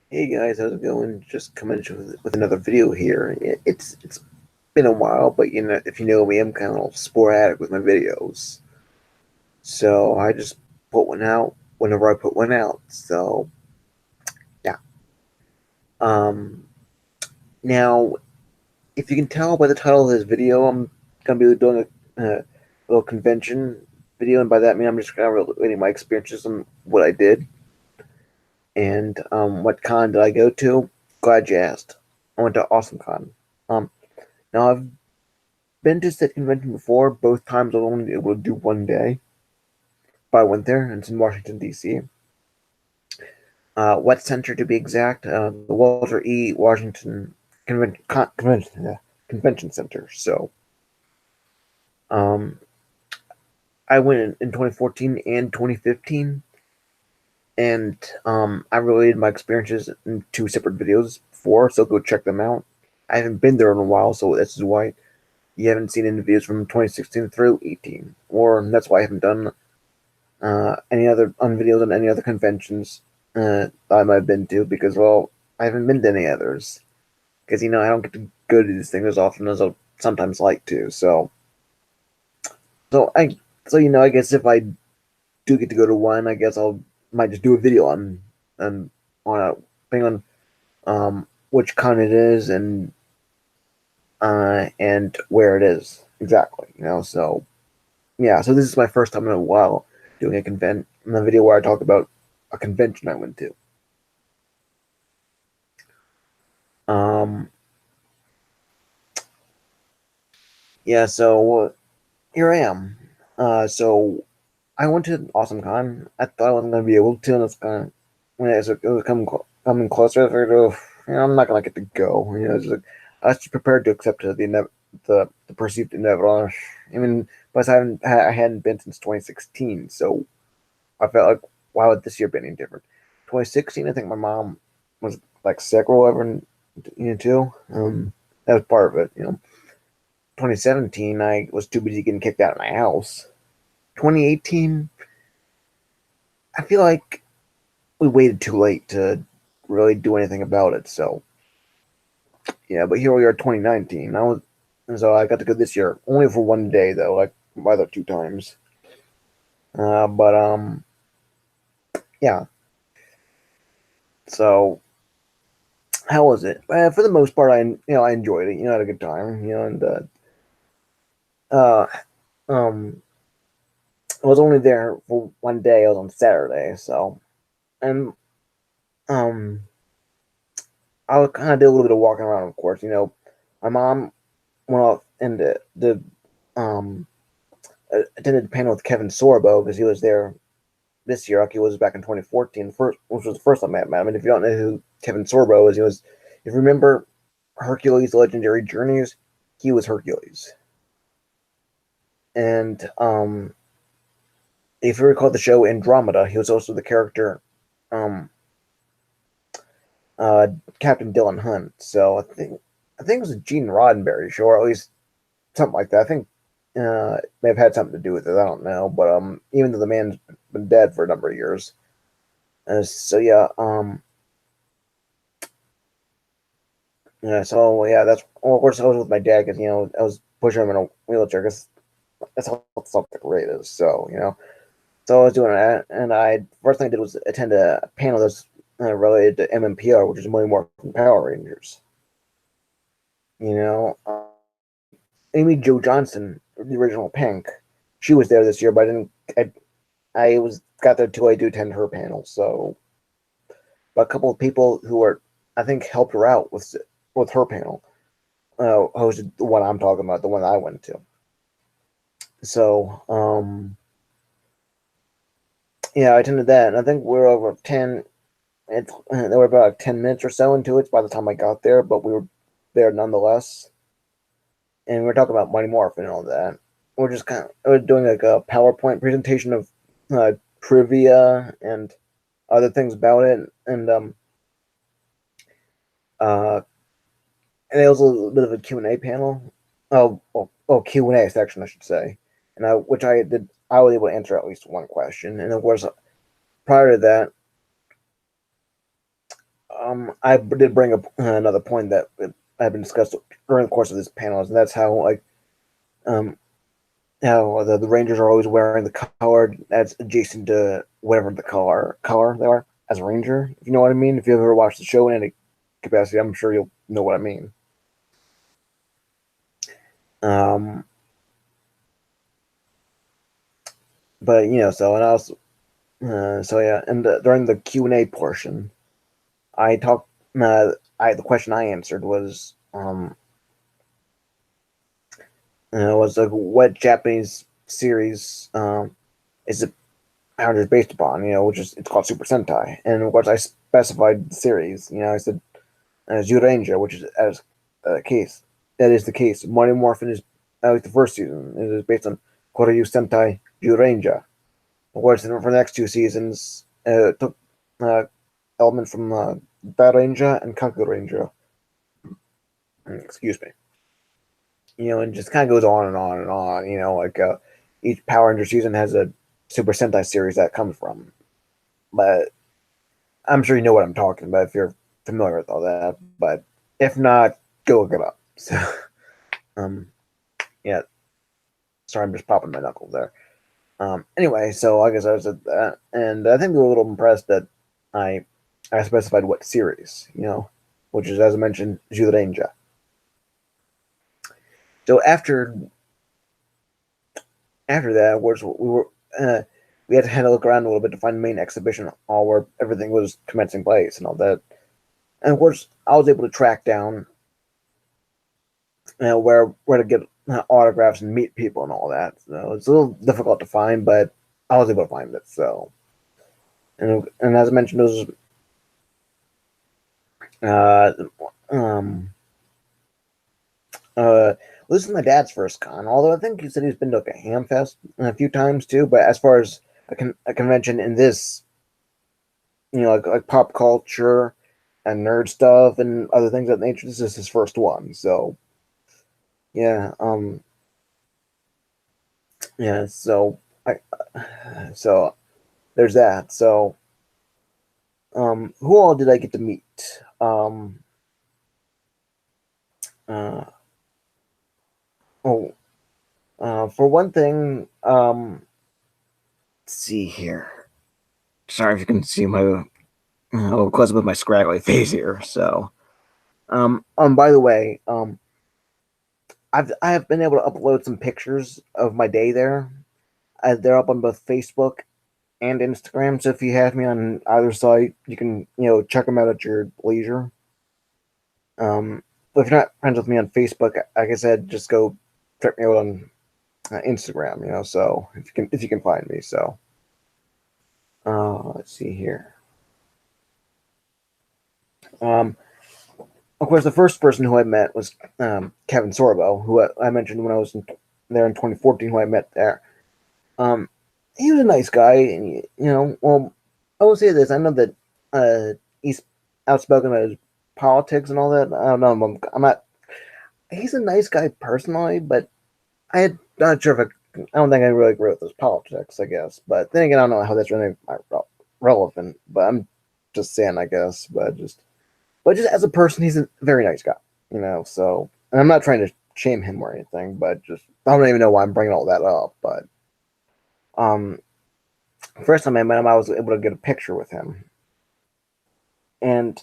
Hey guys, how's it going? Just coming with another video here. It's been a while, but if you know me, I'm kind of sporadic with my videos. So I just put one out whenever I put one out. So yeah. Um, Now, if you can tell by the title of this video, I'm gonna be doing a little convention video, and by that I mean I'm just kind of relating my experiences and what I did and what con did I go to. Glad you asked. I went to AwesomeCon. Um, Now I've been to said convention before. Both times I was only able to do one day, but I went there, and it's in Washington D.C. What center to be exact? The Walter E. Washington Convention Center. So um, I went in 2014 and 2015, and I related my experiences in two separate videos before. So go check them out. I haven't been there in a while, so this is why you haven't seen any videos from 2016 through 18, or that's why I haven't done any other on videos on any other conventions I might have been to because well I haven't been to any others because I don't get to go to these things as often as I sometimes like to. So I I guess if I do get to go to one, I guess I'll might just do a video on a depending on which con it is and where it is exactly. So yeah, so this is my first time in a while doing a video where I talk about a convention I went to. Um, yeah, so here I am. So I went to AwesomeCon. I thought I wasn't gonna be able to, and it's kind of when it was coming closer, I figured, oh, I'm not gonna get to go. It's like I was prepared to accept the perceived inevitable. I mean, plus I hadn't been since 2016, so I felt like why would this year be any different? 2016, I think my mom was like sick or whatever, too. That was part of it. 2017, I was too busy getting kicked out of my house. 2018, I feel like we waited too late to really do anything about it. So yeah, but here we are, 2019. So I got to go this year, only for one day though, like my other two times. But yeah. So how was it? For the most part, I enjoyed it. I had a good time. And uh, um, I was only there for one day. I was on Saturday, so and um, I kind of did a little bit of walking around. Of course, my mom went off and um attended the panel with Kevin Sorbo because he was there this year. Like he was back in 2014, which was the first time I met him. I mean, if you don't know who Kevin Sorbo is, if you remember Hercules: Legendary Journeys, he was Hercules. And if you recall the show Andromeda, he was also the character um, uh, Captain Dylan Hunt. So I think it was a Gene Roddenberry show, or at least something like that. I think it may have had something to do with it. I don't know, but even though the man's been dead for a number of years, so yeah, yeah. So yeah, of course I was with my dad because I was pushing him in a wheelchair because that's how something rate is. So I was doing that, and I first thing I did was attend a panel that's related to MMPR, which is Mighty Morphin Power Rangers. You know, Amy Jo Johnson, the original Pink, she was there this year, but I didn't. I was got there too late to attend her panel. So, but a couple of people who were, I think, helped her out with her panel. Hosted the one I'm talking about, the one I went to. So, yeah, I attended that, and I think we're over 10. There were about 10 minutes or so into it by the time I got there, but we were there nonetheless. And we are talking about Mighty Morphin and all that. We're just we're doing like a PowerPoint presentation of uh, trivia and other things about it, uh, and there was a little bit of a Q&A panel. Q&A section, I should say, and which I did. I was able to answer at least one question, and of course, prior to that, I did bring up another point that had been discussed during the course of this panel, and that's how um how the Rangers are always wearing the color that's adjacent to whatever the color they are as a Ranger. If you know what I mean. If you ever watched the show in any capacity, I'm sure you'll know what I mean. Um, but so and also so yeah, and during the Q&A portion, I talked. I the question I answered was like, what Japanese series is it Power Rangers based upon? Which is it's called Super Sentai, and of course I specified the series. I said Zyuranger, which is as a case that is the case. Mighty Morphin is at least the first season. It is based on Koryu Sentai Zyuranger. Of course, for the next two seasons, took uh, element from Bad Ranger and Kaku Ranger. Excuse me. And just kind of goes on and on and on. Each Power Ranger season has a Super Sentai series that comes from. But I'm sure you know what I'm talking about if you're familiar with all that. But if not, go look it up. So, yeah. Sorry, I'm just popping my knuckles there. Anyway, so I guess I was at that, and I think they were a little impressed that I I specified what series, which is as I mentioned, Zyuranger. So after that, was we had to kind of look around a little bit to find the main exhibition hall where everything was commencing place and all that. And of course, I was able to track down where to get autographs and meet people and all that. So it's a little difficult to find, but I was able to find it. So and as I mentioned, it was uh um uh this is my dad's first con. Although I think he said he's been to like a ham fest a few times too. But as far as a convention in this, like pop culture and nerd stuff and other things of that nature, this is his first one. So yeah, yeah. I so there's that. So who all did I get to meet? Uh, oh, for one thing, let's see here. Sorry if you can see my close up with my scraggly face here. So, by the way, I have been able to upload some pictures of my day there. They're up on both Facebook and Instagram. So if you have me on either site, you can check them out at your leisure. But if you're not friends with me on Facebook, like I said, just go check me out on Instagram. So if you can find me. So let's see here. Um, of course, the first person who I met was Kevin Sorbo, who I mentioned when I was there in 2014, who I met there. Um, he was a nice guy, and well, I will say this: I know that he's outspoken about his politics and all that. I don't know. I'm not. He's a nice guy personally, but I'm not sure if I don't think I really agree with his politics. I guess, but then again, I don't know how that's really relevant. But I'm just saying, I guess. But just as a person, he's a very nice guy. So and I'm not trying to shame him or anything, but just I don't even know why I'm bringing all that up. But um, first time I met him, I was able to get a picture with him, and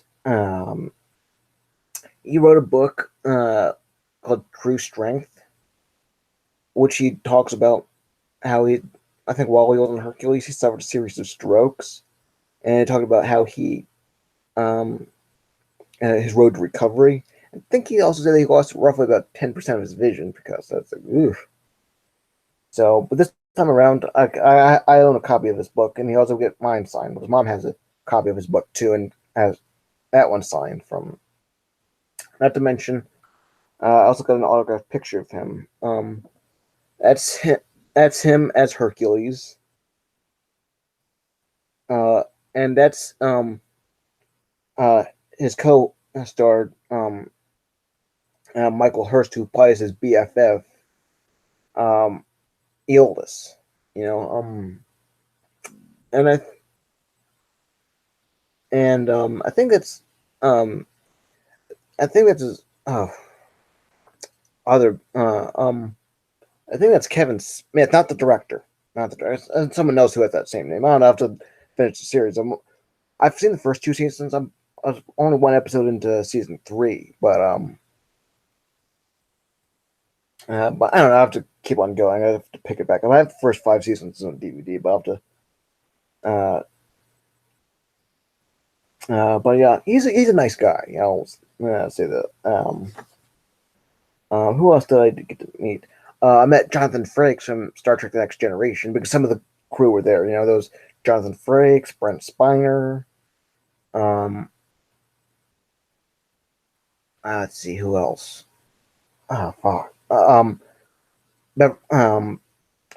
he wrote a book called True Strength, which he talks about how I think while he was in Hercules, he suffered a series of strokes, and he talked about how um, his road to recovery. I think he also said he lost roughly about 10% of his vision because that's like, oof. So, but this time around, I own a copy of his book, and he also get mine signed. His mom has a copy of his book too, and has that one signed from. Not to mention, I also got an autographed picture of him. That's him. That's him as Hercules. Uh, and that's his co-star Michael Hurst, who plays his BFF, um, Eolis. You know, and I think that's Um, I think that's his, other. I think that's Kevin Smith, not the director, not the director. It's someone else who has that same name. I don't know. I have to finish the series. I've seen the first two seasons. I was only one episode into season three, but I don't know. I have to keep on going. I have to pick it back up. I have the first five seasons on DVD, but I have to. Uh, but yeah, he's a nice guy. I'll say that. Who else did I get to meet? I met Jonathan Frakes from Star Trek: The Next Generation because some of the crew were there. You know, those Jonathan Frakes, Brent Spiner. Um, let's see who else. Oh fuck.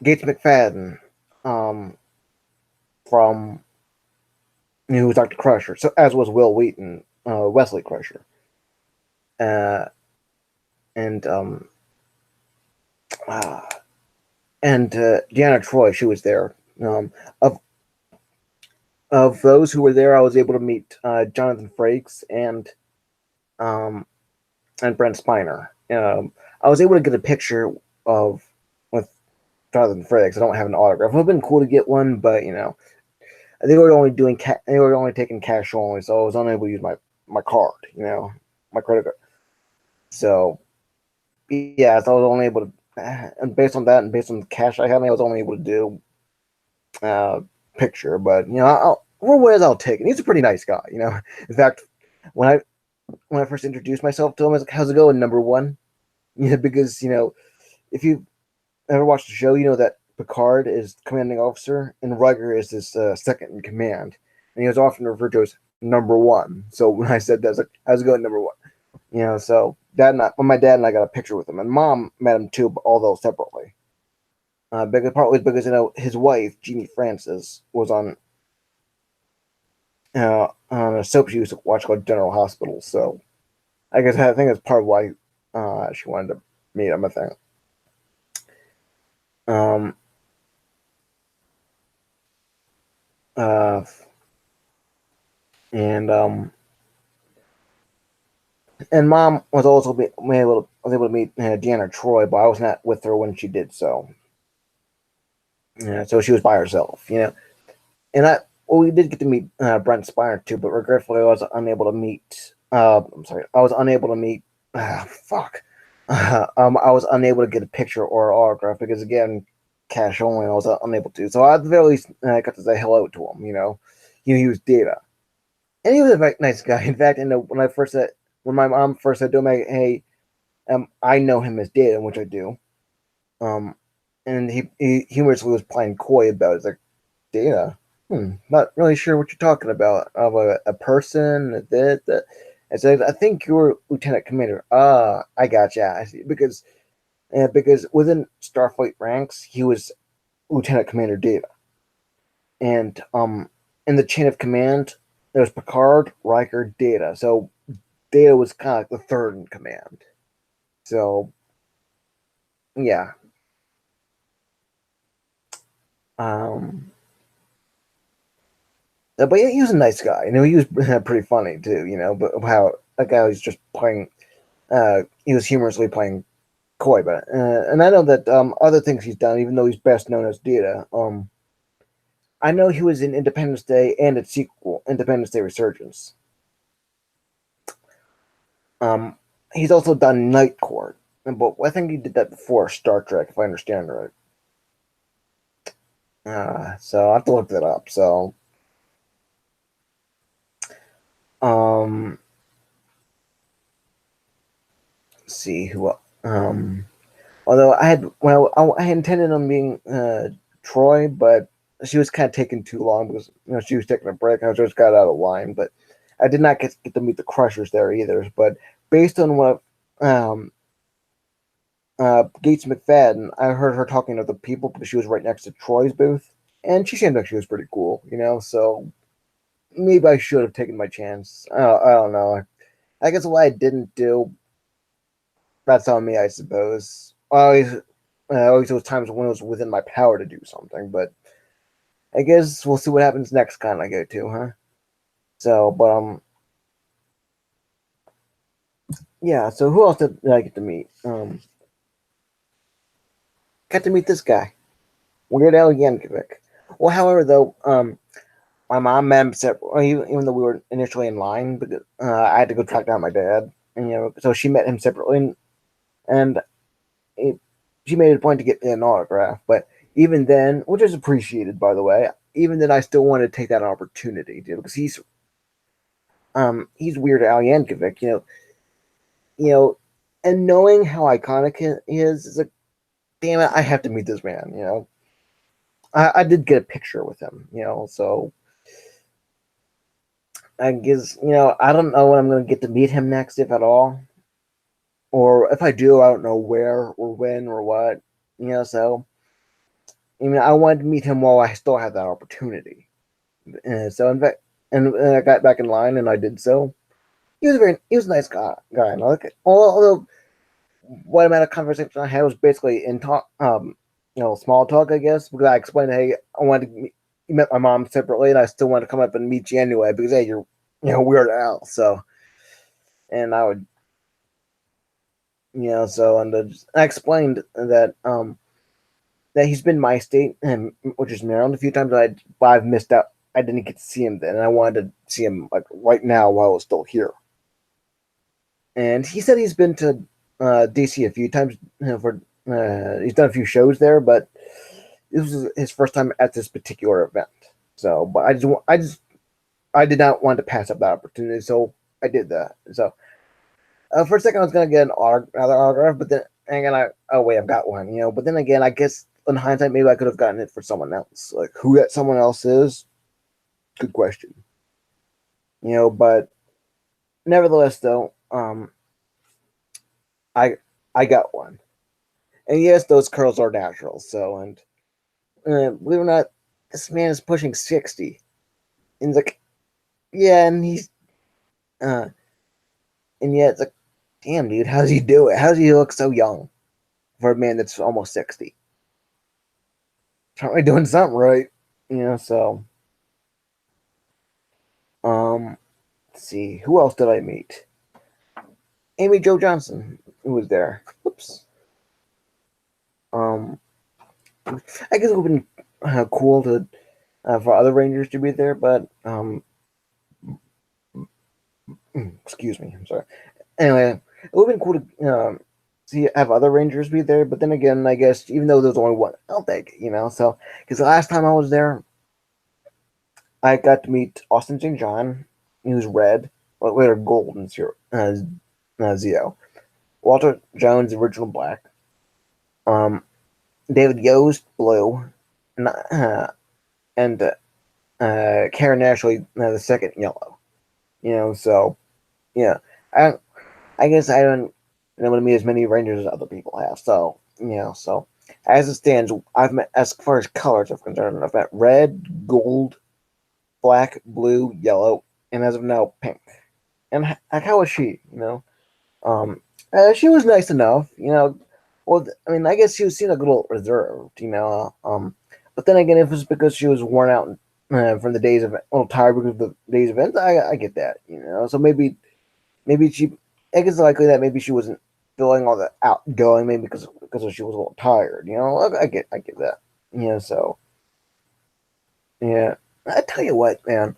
Gates McFadden. Um, from who was Dr. Crusher. So as was Will Wheaton, Wesley Crusher. Uh, and uh, Deanna Troy, she was there. Of those who were there, I was able to meet Jonathan Frakes um, and Brent Spiner. I was able to get a picture of with Jonathan Frakes. I don't have an autograph. It would have been cool to get one, but they were only doing they were only taking cash only, so I was unable to use my card. My credit card. So yeah, so I was only able to, and based on that, and based on the cash I had, I was only able to do uh, picture. But for what I'll take it. He's a pretty nice guy. In fact, when I first introduced myself to him, I was like, "How's it going, number one?" Because if you ever watched the show, you know that Picard is commanding officer and Riker is his second in command, and he was often referred to as number one. So when I said that, I was like, "How's it going, number one?" So when my dad and I got a picture with him, and mom met him too, although separately. Because partly because his wife Jeannie Francis was on a soap she used to watch called General Hospital. So I think that's part of why she wanted to meet him. I think. Um. Uh. And mom was also was able to meet Deanna Troy, but I was not with her when she did so. Yeah, so she was by herself. And we did get to meet Brent Spiner too, but regretfully, I was unable to meet. I'm sorry, I was unable to meet. Fuck. I was unable to get a picture or autograph because again, cash only. And I was unable to. So at the very least, I got to say hello to him. He was Data, and he was a very nice guy. In fact, when my mom first said to him, "Hey, I know him as Data," which I do. Um, and he humorously was playing coy about it. It's like, Data. Not really sure what you're talking about. Of a person that. And so I think you're Lieutenant Commander. I gotcha. I see. Because within Starfleet ranks, he was Lieutenant Commander Data, and in the chain of command, there was Picard, Riker, Data. So Data was kind of like the third in command. So yeah. Um, but yeah, he was a nice guy. He was pretty funny too. But how that guy was just playing. He was humorously playing coy, but and I know that other things he's done, even though he's best known as Data. I know he was in Independence Day and its sequel, Independence Day Resurgence. Um, he's also done Night Court, but I think he did that before Star Trek, if I understand right. So I have to look that up. So, um, let's see who. Although I intended on being Troy, but she was kind of taking too long because she was taking a break. I just got out of line, but I did not get to meet the Crushers there either. But based on what Gates McFadden, I heard her talking to the people because she was right next to Troy's booth, and she seemed like she was pretty cool. So maybe I should have taken my chance. I don't know. I guess what I didn't do, that's on me, I suppose. Always those times when it was within my power to do something, but I guess we'll see what happens next con I go to, huh? So, but yeah. So who else did I get to meet? Got to meet this guy, Weird Al Yankovic. Well, however, though, my mom met him separately, even though we were initially in line, because I had to go track down my dad, and so she met him separately, and it, she made it a point to get an autograph. But even then, which is appreciated, by the way, even then, I still wanted to take that opportunity, dude, because he's Weird Al Yankovic, you know, and knowing how iconic he is like, damn it, I have to meet this man, I did get a picture with him, so I guess, I don't know when I'm going to get to meet him next, if at all. Or if I do, I don't know where or when or what, so, I wanted to meet him while I still had that opportunity. So, in fact, and I got back in line and I did so. He was a nice guy. And although what amount of conversation I had was basically in talk, small talk, I guess, because I explained, hey, I wanted to met my mom separately, and I still wanted to come up and meet you anyway because hey, you're Weird Al, so and I would so and I explained that he's been in my state, and which is Maryland, a few times. I've missed out. I didn't get to see him then, and I wanted to see him like right now while I was still here. And he said he's been to DC a few times for he's done a few shows there, but this was his first time at this particular event. So, but I did not want to pass up that opportunity, so I did that. So, for a second, I was gonna get another autograph, but then again, oh wait, I've got one, But then again, I guess in hindsight, maybe I could have gotten it for someone else. Like who that someone else is, good question, But nevertheless, though, I I got one, and yes, those curls are natural. So, and believe it or not, this man is pushing 60, and it's like, yeah, uh, and yeah, it's like, damn, dude, how does he do it? How does he look so young for a man that's almost 60? Probably doing something right, So, um, let's see, who else did I meet? Amy Jo Johnson, who was there. Oops. Um, I guess it would have been cool to for other Rangers to be there, but excuse me, I'm sorry. Anyway, it would have been cool to see have other Rangers be there, but then again, I guess even though there's only one, I'll take it, So because the last time I was there, I got to meet Austin St. John, he was red, or later gold and Zio. Walter Jones, original black. Um, David Yost, blue, and Karen Ashley, the second, yellow. So yeah, I I guess I don't know to meet as many Rangers as other people have. So so as it stands, I've met as far as colors are concerned, I've met red, gold, black, blue, yellow, and as of now, pink. And how was she? She was nice enough. Well, I mean, I guess she was seemed a little reserved. But then again, if it's because she was worn out from the days of a little tired because of the days of events, I get that. So maybe she. I guess it's likely that maybe she wasn't feeling all that outgoing, maybe because she was a little tired. I get that. So yeah. I tell you what, man,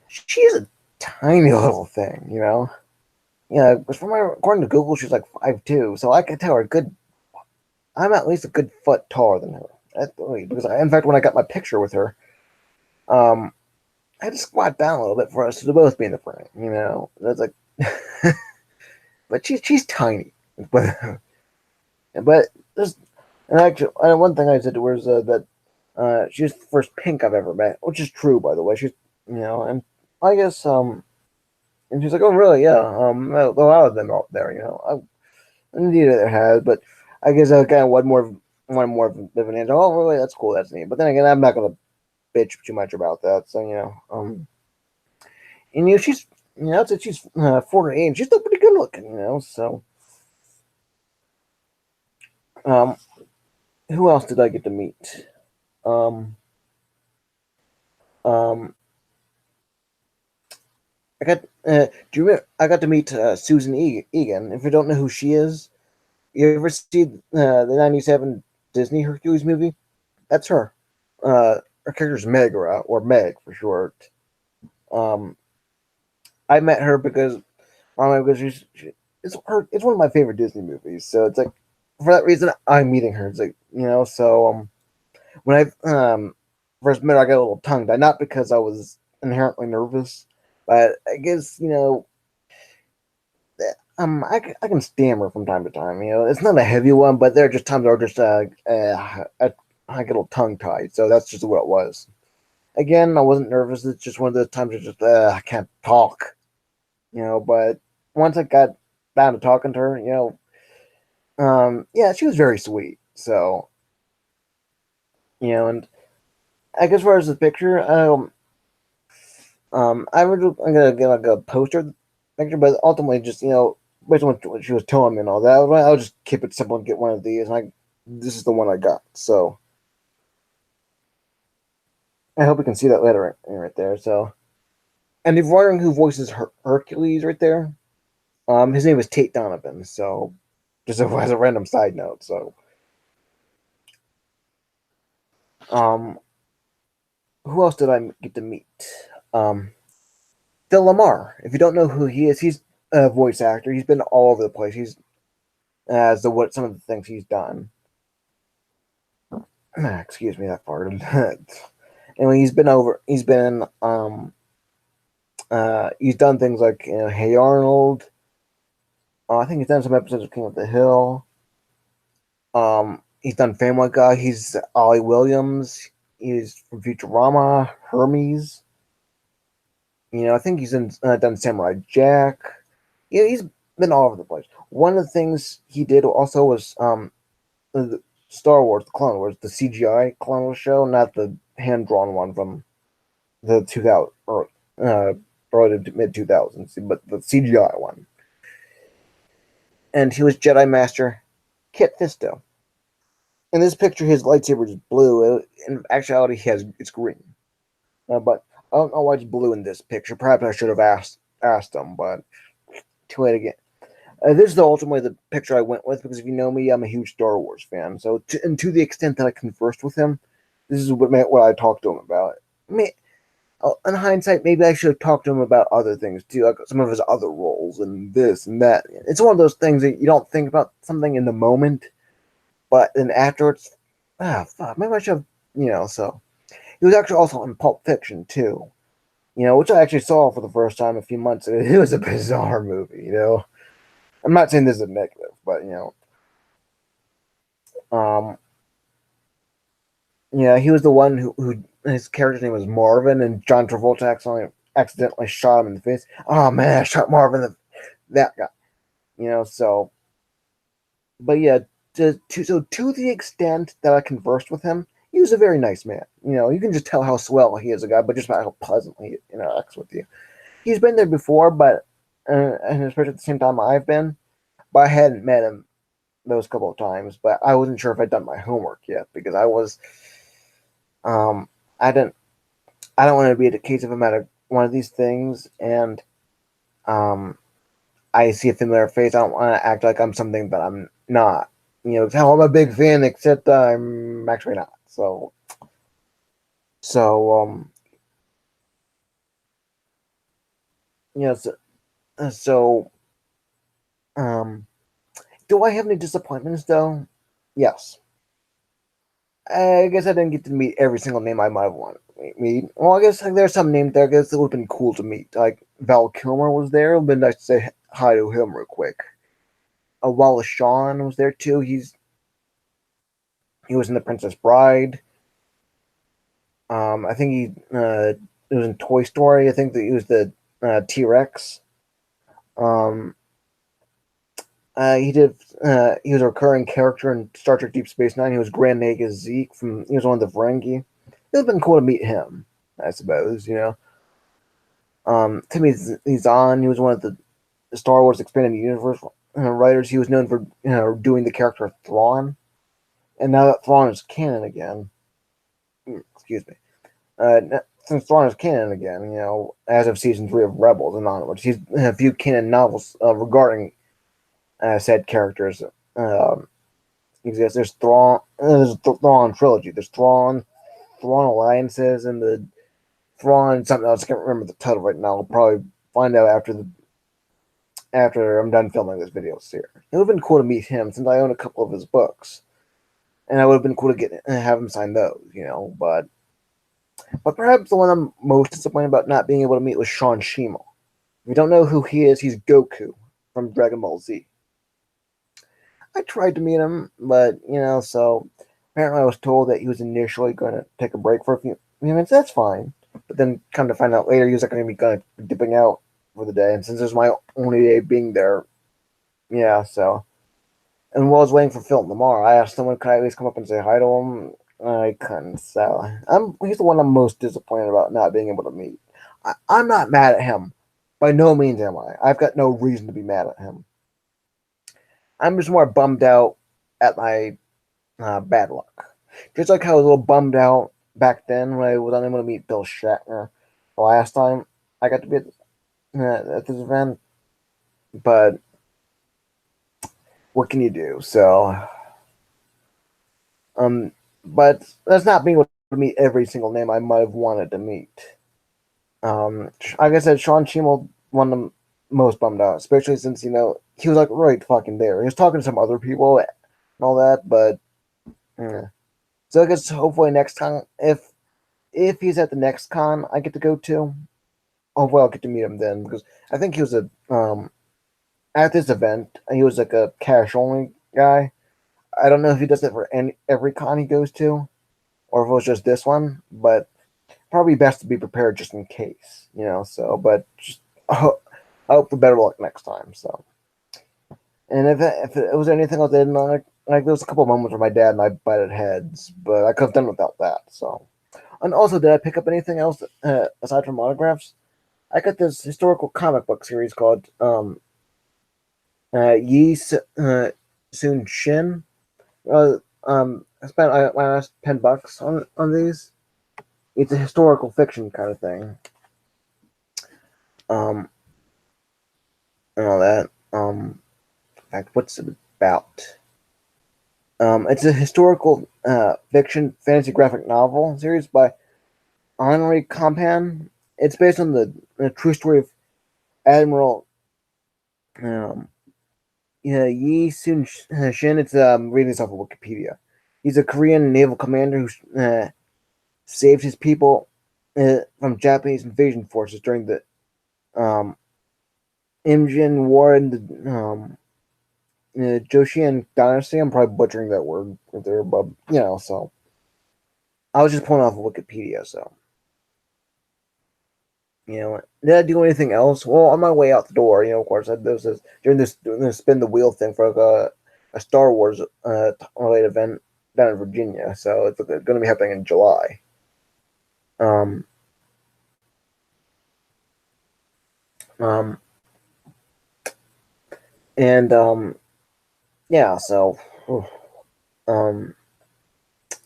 she's a tiny little thing. Yeah, according to Google, she's like 5'2", so I can tell her good. I'm at least a good foot taller than her. Because in fact, when I got my picture with her, um, I had to squat down a little bit for us to both be in the frame. That's like, but she's tiny, but there's and actually one thing I said to her is that she's the first pink I've ever met, which is true, by the way. She's and I guess and she's like, oh really? Yeah, a lot of them are up there. Indeed, it has, but I guess I kind of one more of an answer. Oh, really? That's cool. That's neat. But then again, I'm not gonna bitch too much about that. So and she's since she's 48, she's still pretty good looking. So um, who else did I get to meet? Um, um, I got Do you remember? I got to meet Susan Egan. If you don't know who she is, you ever see the '97 Disney Hercules movie? That's her. Her character's Megra, or Meg for short. Um, I met her because it's one of my favorite Disney movies. So it's like for that reason I'm meeting her. It's like when I first met her, I got a little tongue tied, not because I was inherently nervous, but I guess I can stammer from time to time. It's not a heavy one, but there are just times where I get a little tongue tied. So that's just what it was. Again, I wasn't nervous. It's just one of those times where just I can't talk. But once I got down to talking to her, yeah, she was very sweet. So and I guess as far as the picture, I'm gonna get like a poster picture, but ultimately just based on what she was telling me and all that, I'll just keep it simple and get one of these. And this is the one I got. So I hope you can see that letter right there. So, and if you're wondering who voices Hercules right there, his name is Tate Donovan. So just as a random side note. So, um, who else did I get to meet? Um, Phil Lamar. If you don't know who he is, he's a voice actor. He's been all over the place. He's as the what some of the things he's done. Excuse me, that part. Anyway, He's been he's done things like Hey Arnold. I think he's done some episodes of King of the Hill. He's done Family Guy. He's Ollie Williams. He's from Futurama, Hermes. I think he's done Samurai Jack. He's been all over the place. One of the things he did also was the Star Wars, the Clone Wars, the CGI Clone Wars show, not the hand drawn one from the 2000 or early to mid 2000s, but the CGI one. And he was Jedi Master Kit Fisto. In this picture, his lightsaber is blue. In actuality, it's green. But I don't know why it's blue in this picture. Perhaps I should have asked him, but too late again. This is ultimately the picture I went with because if you know me, I'm a huge Star Wars fan. So, to the extent that I conversed with him, this is what I talked to him about. In hindsight, maybe I should have talked to him about other things too, like some of his other roles and this and that. It's one of those things that you don't think about something in the moment, but then afterwards, fuck, maybe I should have, So he was actually also in Pulp Fiction too, which I actually saw for the first time a few months ago. It was a bizarre movie. I'm not saying this is a negative, but um, yeah, he was the one who his character's name was Marvin, and John Travolta accidentally shot him in the face. Oh man, I shot Marvin, that guy. So, but yeah, to the extent that I conversed with him, he was a very nice man. You can just tell how swell he is a guy, but just about how pleasantly he interacts with you. He's been there before, but and especially at the same time I've been, but I hadn't met him those couple of times. But I wasn't sure if I'd done my homework yet because um, I didn't, I don't want to be the case of him at one of these things, and um, I see a familiar face. I don't want to act like I'm something that I'm not. Tell I'm a big fan, except I'm actually not. So, you know, so, so um, do I have any disappointments though? Yes. I guess I didn't get to meet every single name I might have wanted to meet. Well, I guess there's some names there. I guess it would have been cool to meet. Like Val Kilmer was there. It would have been nice to say hi to him real quick. Wallace Shawn was there too. He was in The Princess Bride. I think he was in Toy Story. I think that he was the T Rex. Um, he did. He was a recurring character in Star Trek Deep Space Nine. He was Grand Nagus Zeke from. He was one of the Ferengi. It would have been cool to meet him. I suppose Timmy Zahn. He was one of the Star Wars Expanded Universe writers. He was known for doing the character of Thrawn, and now that Thrawn is canon again. Excuse me. since Thrawn is canon again, as of season 3 of Rebels and onwards. He's a few canon novels regarding said characters exist. There's Thrawn. There's the Thrawn trilogy. There's Thrawn Alliances, and the Thrawn something else. I can't remember the title right now. I'll probably find out after I'm done filming this video here. It would have been cool to meet him since I own a couple of his books, and I would have been cool to have him sign those. But perhaps the one I'm most disappointed about not being able to meet was Sean Schemmel. If you don't know who he is, he's Goku from Dragon Ball Z. I tried to meet him, but so apparently I was told that he was initially going to take a break for a few minutes. That's fine, but then come to find out later, he was going to be dipping out for the day. And since it was my only day being there, so. And while I was waiting for Phil tomorrow, I asked someone, could I at least come up and say hi to him? I couldn't, so he's the one I'm most disappointed about not being able to meet. I'm not mad at him. By no means am I. I've got no reason to be mad at him. I'm just more bummed out at my bad luck. Just like how I was a little bummed out back then when I was unable to meet Bill Shatner the last time I got to be at this event. But what can you do? So, but that's not being able to meet every single name I might have wanted to meet. Like I said, Sean Schemmel, one of the most bummed out, especially since he was like right fucking there. He was talking to some other people and all that, but so I guess hopefully next time, if he's at the next con I get to go to, hopefully I'll get to meet him then, because I think he was at this event he was like a cash only guy. I don't know if he does it for every con he goes to, or if it was just this one, but probably best to be prepared just in case, So, but just I hope for better luck next time. So, and if it was anything else, I didn't like there was a couple of moments where my dad and I butted heads, but I could have done without that. So, and also, did I pick up anything else aside from autographs? I got this historical comic book series called Yi Sun Shin. I spent my last $10 on these. It's a historical fiction kind of thing. And all that. In fact, what's it about? It's a historical fiction fantasy graphic novel series by Henri Campan. It's based on the true story of Admiral Yi Sun Shin. It's reading this off of Wikipedia. He's a Korean naval commander who saved his people from Japanese invasion forces during the Imjin War in the Joseon Dynasty. I'm probably butchering that word there, but so I was just pulling off of Wikipedia. So did I do anything else? Well, on my way out the door, of course, I was doing this spin the wheel thing for like a Star Wars related event down in Virginia. So it's going to be happening in July. And yeah, so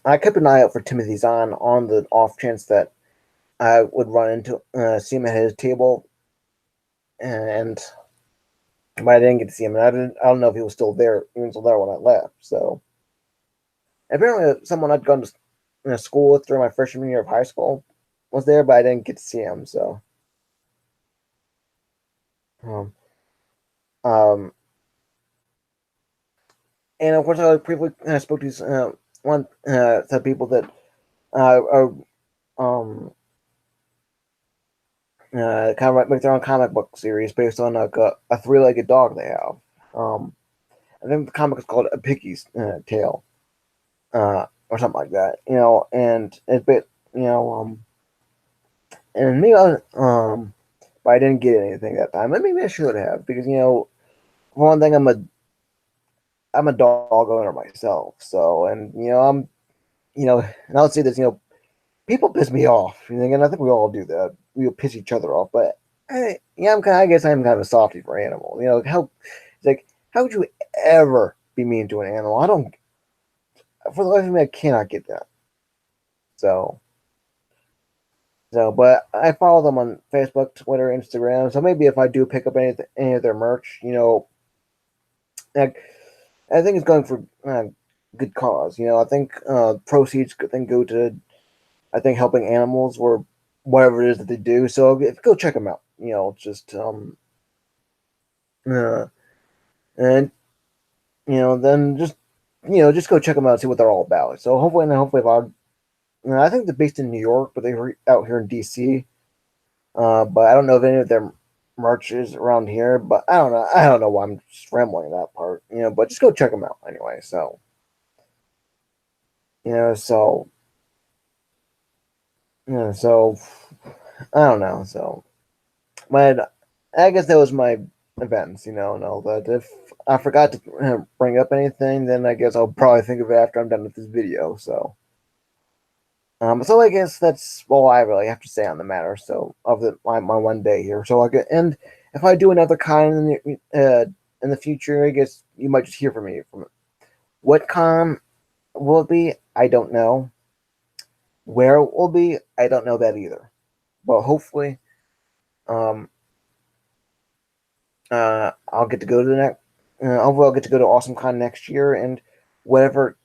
I kept an eye out for Timothy Zahn on the off chance that I would run into see him at his table, but I didn't get to see him. And I don't know if he was still there when I left. So apparently, someone I'd gone to school with during my freshman year of high school was there, but I didn't get to see him. So, and of course, I briefly spoke to one set of people that are kind of make their own comic book series based on like a three-legged dog they have. I think the comic is called A Piggy's Tale, or something like that. And it's bit, and maybe but I didn't get anything that time. Maybe I should have because for one thing, I'm a dog owner myself. So, and and I'll say this, people piss me off, and I think we all do that. We piss each other off, but I guess I'm kind of a softy for animals. How would you ever be mean to an animal? I don't, for the life of me, I cannot get that. So, So, but I follow them on Facebook, Twitter, Instagram. So maybe if I do pick up any of their merch, like, I think it's going for good cause. I think proceeds then go to helping animals or whatever it is that they do. So go check them out. Just uh, and then just go check them out, and see what they're all about. So hopefully, I think they're based in New York, but they were out here in DC. But I don't know if any of their merch is around here. But I don't know. I don't know why I'm just rambling that part. But just go check them out anyway. So you know, so so I don't know. So, but I guess that was my events. And all that. If I forgot to bring up anything, then I guess I'll probably think of it after I'm done with this video. So I guess that's all I really have to say on the matter. So of my one day here. So and if I do another con in the future, I guess you might just hear from me. From what con will it be? I don't know. Where it will be, I don't know that either. But hopefully, um, I'll get to go to the next. Hopefully, I'll get to go to Awesome Con next year, and whatever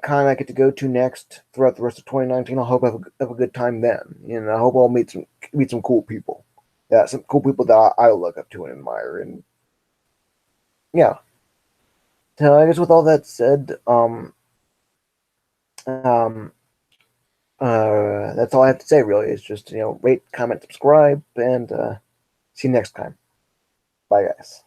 con I get to go to next throughout the rest of 2019, I hope I have a good time then. I hope I'll meet some cool people. Yeah, some cool people that I look up to and admire, and yeah. So I guess with all that said, um, that's all I have to say. Really, is just rate, comment, subscribe, and see you next time. Bye, guys.